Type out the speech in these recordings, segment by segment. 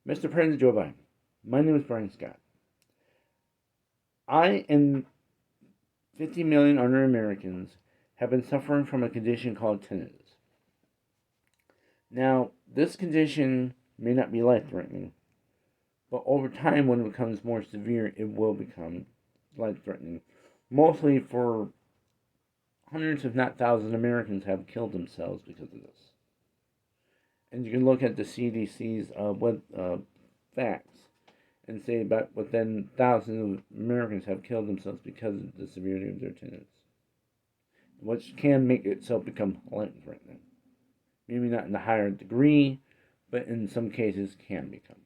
Mr. President Joe Biden, my name is Brian Scott. I and 50 million other Americans have been suffering from a condition called tinnitus. Now, this condition may not be life-threatening, but over time, when it becomes more severe, it will become life-threatening. Mostly for hundreds, if not thousands, of Americans have killed themselves because of this. And you can look at the CDC's facts and say about within thousands of Americans have killed themselves because of the severity of their tinnitus, which can make itself become life-threatening. Maybe not in a higher degree, but in some cases can become.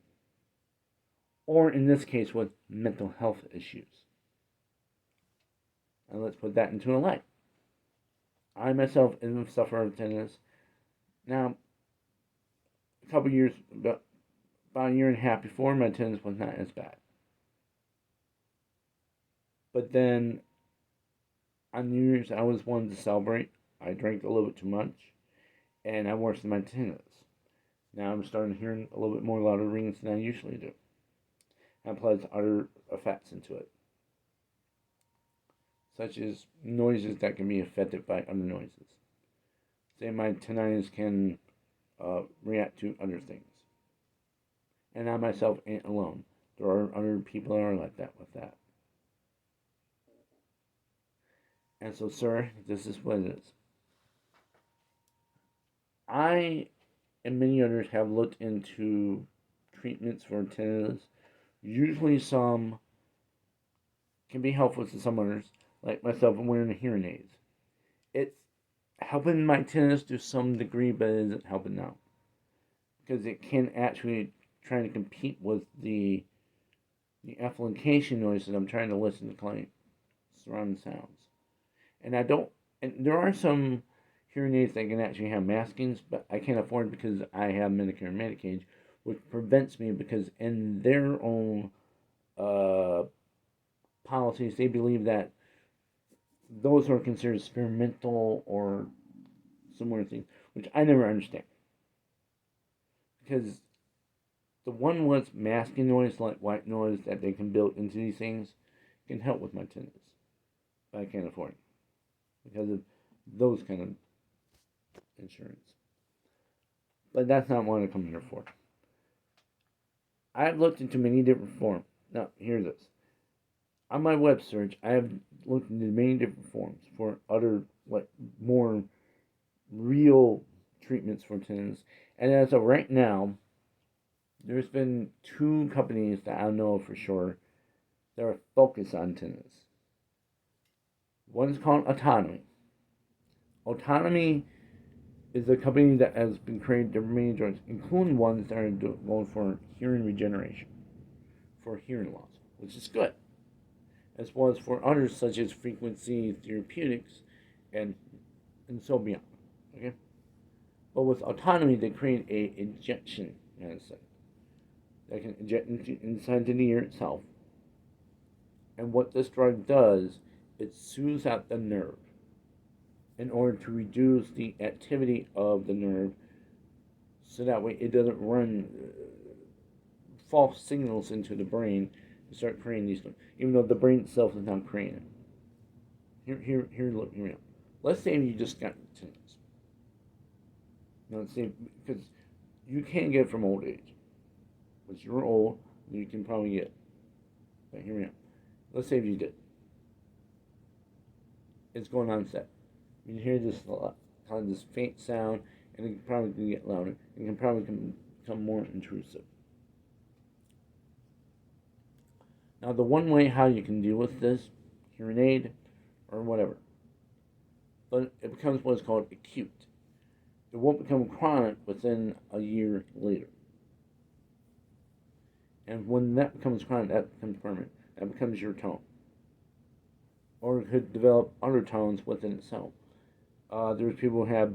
Or in this case, with mental health issues. And let's put that into a light. I myself am a sufferer of tinnitus. Now, a couple years, about a year and a half before, my tinnitus was not as bad. But then, on New Year's, I was wanting to celebrate. I drank a little bit too much, and I worsened my tinnitus. Now I'm starting to hear a little bit more louder rings than I usually do. And plus other effects into it, such as noises that can be affected by other noises. Say my tinnitus can react to other things. And I myself ain't alone. There are other people that are like that with that. And so, sir, this is what it is. I and many others have looked into treatments for tinnitus. Usually some can be helpful to some others, like myself, I'm wearing hearing aids. It's helping my tinnitus to some degree, but it isn't helping now. Because it can actually try to compete with the amplification noise that I'm trying to listen to client surrounding sounds. And there are some hearing aids that can actually have maskings, but I can't afford it because I have Medicare and Medicaid, which prevents me because in their own policies, they believe that those are considered experimental or similar things, which I never understand. Because the one with masking noise, like white noise, that they can build into these things, can help with my tinnitus. But I can't afford it because of those kind of insurance. But that's not what I come here for. I've looked into many different forms. Now, here's this. On my web search, I have looked into many different forms for other, more real treatments for tinnitus. And as of right now, there's been 2 companies that I know for sure that are focused on tinnitus. One's called Autonomy. Autonomy is a company that has been created different many drugs, including ones that are going for hearing regeneration, for hearing loss, which is good, as well as for others such as frequency therapeutics and so beyond. Okay, but with Autonomy, they create a injection medicine that can inject inside the ear itself, and what this drug does, it soothes out the nerve in order to reduce the activity of the nerve, so that way it doesn't run false signals into the brain to start creating these things, even though the brain itself is not creating it. Look, here. Let's say you just got tinnitus. Now, let's say, because you can't get it from old age. But you're old, you can probably get it. But here we are. Let's say if you did. It's going on set. You hear this kind of this faint sound, and it can probably get louder. It can probably become more intrusive. Now, the one way how you can deal with this, hearing aid, or whatever, but it becomes what is called acute. It won't become chronic within a year later. And when that becomes chronic, that becomes permanent. That becomes your tone. Or it could develop other tones within itself. There's people who have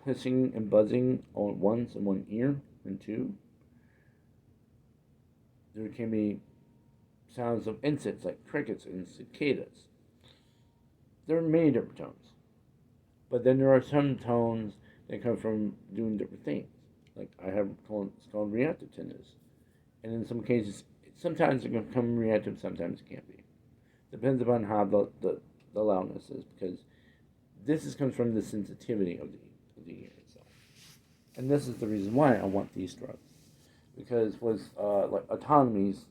hissing and buzzing all at once in one ear and 2. There can be sounds of insects like crickets and cicadas. There are many different tones. But then there are some tones that come from doing different things. Like it's called reactive tinnitus. and in some cases, sometimes it can become reactive, sometimes it can't be. Depends upon how the loudness is, because comes from the sensitivity of the ear itself. And this is the reason why I want these drugs. Because with like autonomy's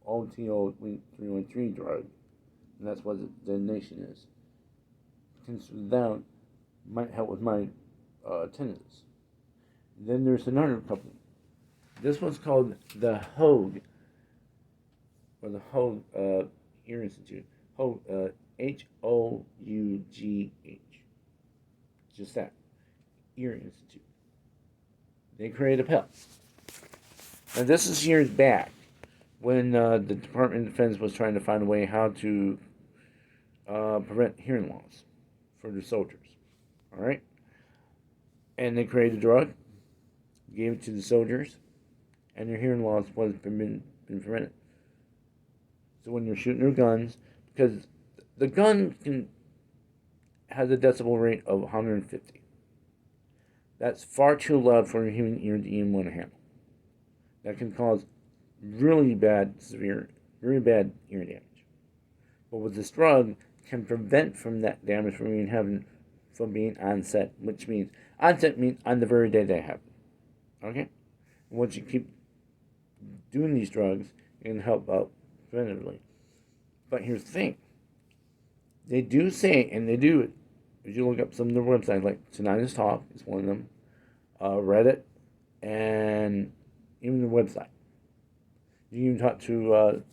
OTO 313 drug, and that's what the designation is, considered that might help with my tinnitus. Then there's another company. This one's called the Hogue, or the Hogue Ear Institute. Hogue, Hough. Just that. Ear Institute. They created a pill. Now, this is years back when the Department of Defense was trying to find a way how to prevent hearing loss for their soldiers. All right? And they created a drug, gave it to the soldiers, and their hearing loss was been prevented. So when they're shooting their guns, because the gun has a decibel rate of 150. That's far too loud for a human ear to even want to handle. That can cause really bad, very bad ear damage. But with this drug, can prevent from that damage from being onset, which means onset means on the very day they happen. Okay? And once you keep doing these drugs, it can help out preventively. But here's the thing. They do say, and they do it, if you look up some of their websites, like Tinnitus Talk is one of them, Reddit, and even the website. You can even talk to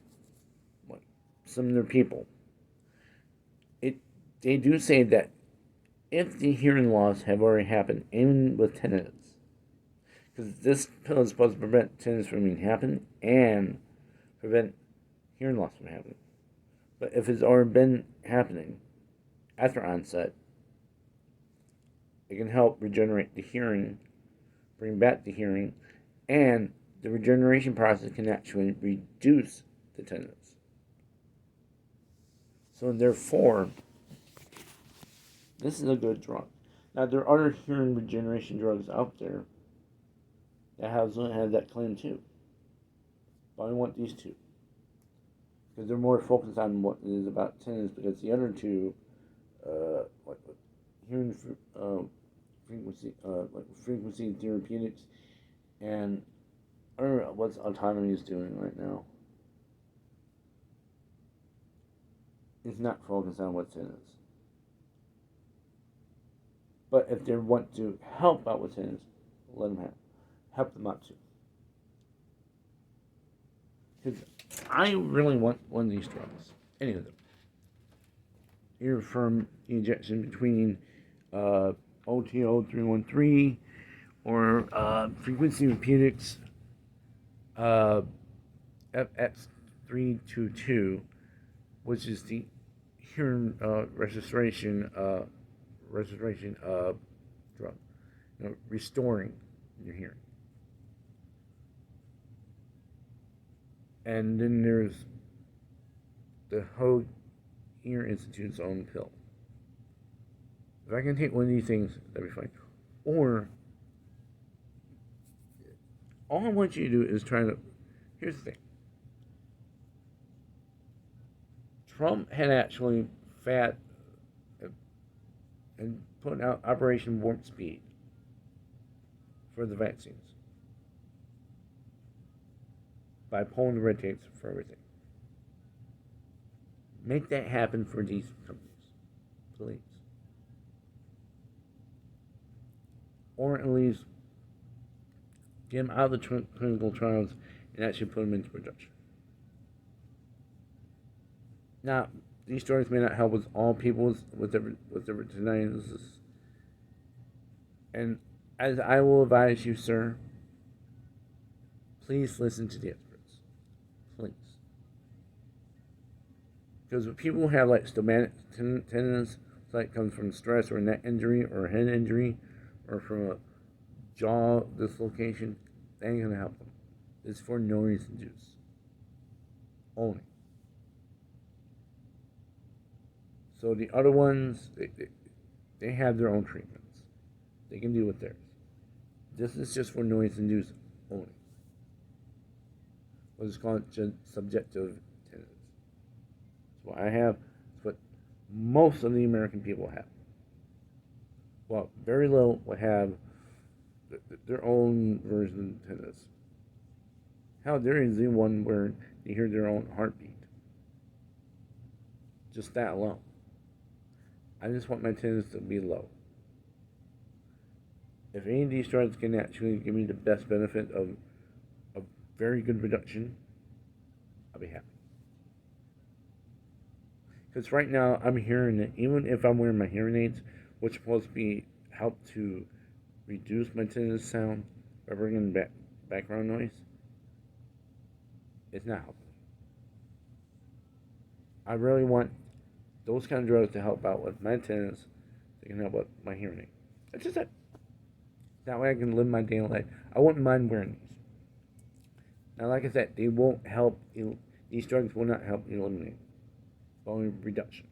some of their people. They do say that if the hearing loss have already happened, even with tinnitus, because this pill is supposed to prevent tinnitus from even happening and prevent hearing loss from happening. But if it's already been happening after onset, it can help regenerate the hearing, bring back the hearing, and the regeneration process can actually reduce the tinnitus. So therefore, this is a good drug. Now, there are other hearing regeneration drugs out there that have that claim too. But I want these two. Because they're more focused on what is about tinnitus, because the other two, like hearing frequency therapeutics, and I don't know what autonomy is doing right now. It's not focused on what tinnitus. But if they want to help out with tinnitus, let them help them out too. Because I really want one of these drugs, any of them. Either from the injection between OTO 313 or frequency therapeutics FX322, which is the hearing restoration drug, restoring your hearing. And then there's the Hogue Ear Institute's own pill. If I can take one of these things, that'd be fine. Or, all I want you to do is try to. Here's the thing. Trump had actually and put out Operation Warp Speed for the vaccines by pulling the red tapes for everything. Make that happen for these companies, please. Or at least get them out of the clinical trials and actually put them into production. Now, these drugs may not help with all people with their tinnitus. And as I will advise you, sir, please listen to the experts. Please. Because when people have like stomatic tinnitus, like comes from stress or a neck injury or a head injury or from a jaw dislocation, that ain't gonna help them. It's for noise induced only. So the other ones, they have their own treatments. They can deal with theirs. This is just for noise induced only. what is called subjective tinnitus. It's what I have. It's what most of the American people have. Well, very little will have their own version of tinnitus. How there is the one where they hear their own heartbeat. Just that alone. I just want my tinnitus to be low. If any of these drugs can actually give me the best benefit of a very good reduction, I'll be happy. Because right now I'm hearing it, even if I'm wearing my hearing aids, which are supposed to be help to reduce my tinnitus sound by bringing back background noise, it's not helping. I really want those kind of drugs to help out with my tinnitus. They can help with my hearing aid. That's just it. That way I can live my daily life. I wouldn't mind wearing these. Now, like I said, they won't help. These drugs will not help eliminate, only reduction.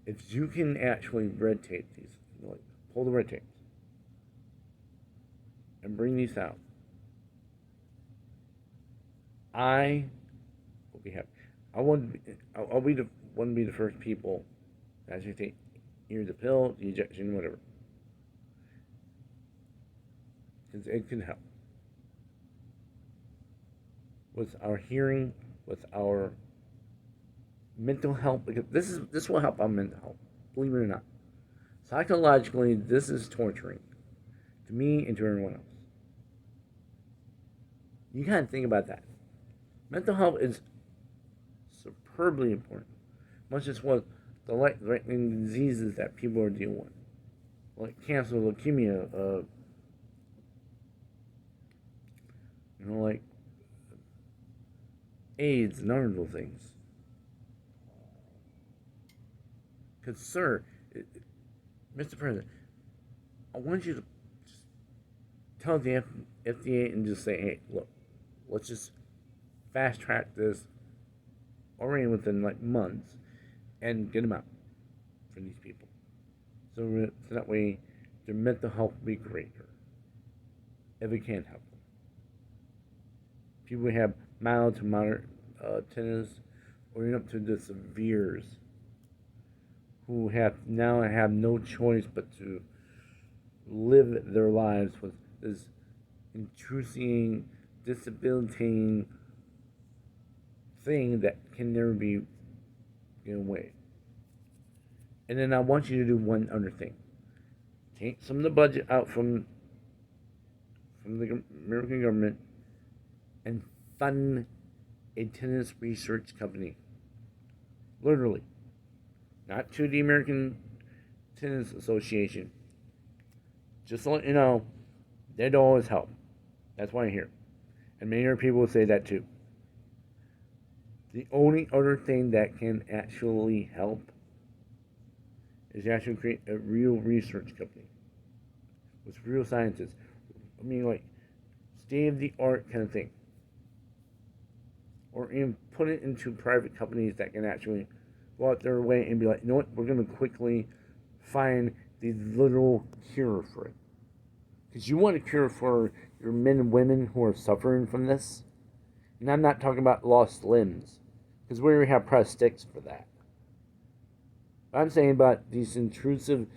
If you can actually red tape these, like pull the red tapes and bring these out, I will be happy. I'll be the one to be the first people to actually take either the pill, the injection, whatever. Because it can help with our hearing, with our mental health. Because this will help our mental health. Believe it or not, psychologically, this is torturing to me and to everyone else. You gotta think about that. Mental health is superbly important, much as what the life-threatening diseases that people are dealing with, like cancer, leukemia, like AIDS and other little things. Because, sir, Mr. President, I want you to just tell the FDA and just say, hey, look, let's just fast track this already within like months and get them out for these people. So that way their mental health will be greater if it can help them. People who have mild to moderate tinnitus or even up to the severes who have no choice but to live their lives with this intrusive, debilitating thing that can never be away. And then I want you to do one other thing. Take some of the budget out from the American government and fund a tinnitus research company. Literally. Not to the American Tinnitus Association. Just to let you know, they'd always help. That's why I'm here. And many other people will say that too. The only other thing that can actually help is actually create a real research company with real scientists. I mean, like, state-of-the-art kind of thing. Or even put it into private companies that can actually go out their way and be like, you know what, we're going to quickly find the literal cure for it. Because you want a cure for your men and women who are suffering from this. And I'm not talking about lost limbs, because we already have prosthetics for that. I'm saying about these intrusive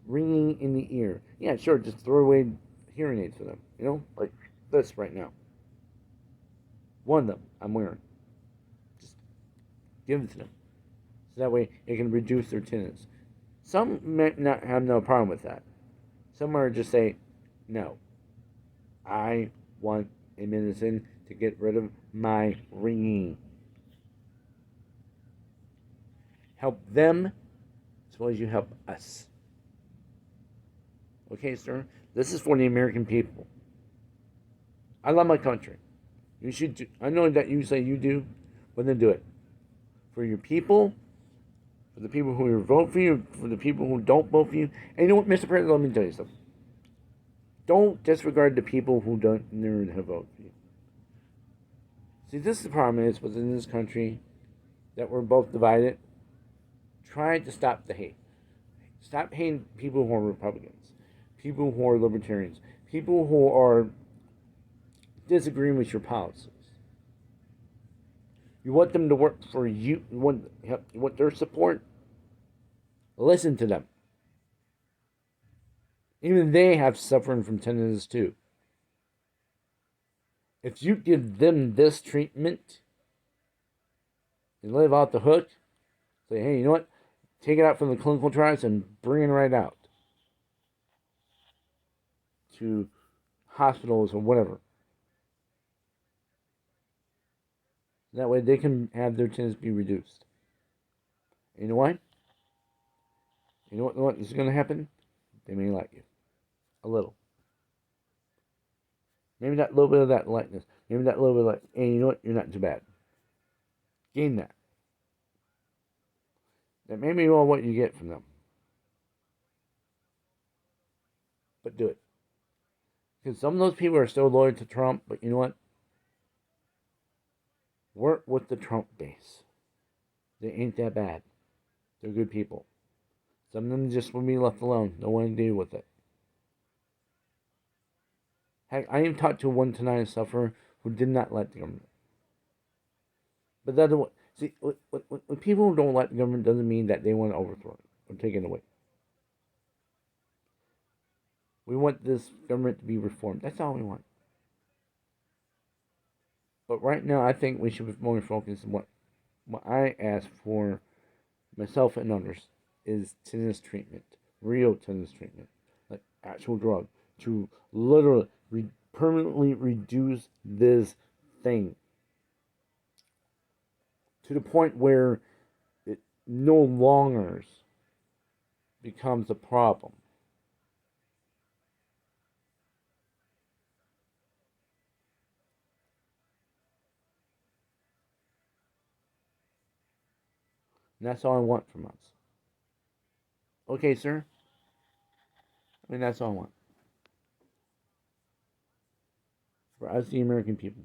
ringing in the ear. Yeah, sure, just throw away hearing aids for them. Like this right now. One of them I'm wearing. Just give it to them. So that way it can reduce their tinnitus. Some may not have no problem with that. Some are just say, no. I want a medicine to get rid of my ringing. Help them as well as you help us. Okay, sir? This is for the American people. I love my country. You should do, I know that you say you do, but then do it. For your people, for the people who vote for you, for the people who don't vote for you. And you know what, Mr. President, let me tell you something. Don't disregard the people who don't never have voted for you. See, this is the problem is within this country that we're both divided. Try to stop the hate. Stop hating people who are Republicans, people who are Libertarians, people who are disagreeing with your policies. You want them to work for you. You want their support. Listen to them. Even they have suffering from tinnitus too. If you give them this treatment and live out the hook, say, hey, you know what? Take it out from the clinical trials and bring it right out to hospitals or whatever. That way they can have their tinnitus be reduced. And you know what? You know what is going to happen? They may like you. A little. Maybe that little bit of that lightness. Maybe that little bit of like, hey, you know what? You're not too bad. Gain that. That may be all what you get from them. But do it. Because some of those people are still loyal to Trump, but you know what? Work with the Trump base. They ain't that bad. They're good people. Some of them just want to be left alone. Don't want to deal with it. Heck, I even talked to one tinnitus sufferer who did not like the government. But that's what. See, when people don't like the government, doesn't mean that they want to overthrow it or take it away. We want this government to be reformed. That's all we want. But right now, I think we should be more focused on what I ask for myself and others is tinnitus treatment, real tinnitus treatment, like actual drug to literally permanently reduce this thing to the point where it no longer becomes a problem. And that's all I want from us. Okay, sir? I mean, that's all I want. For us, the American people.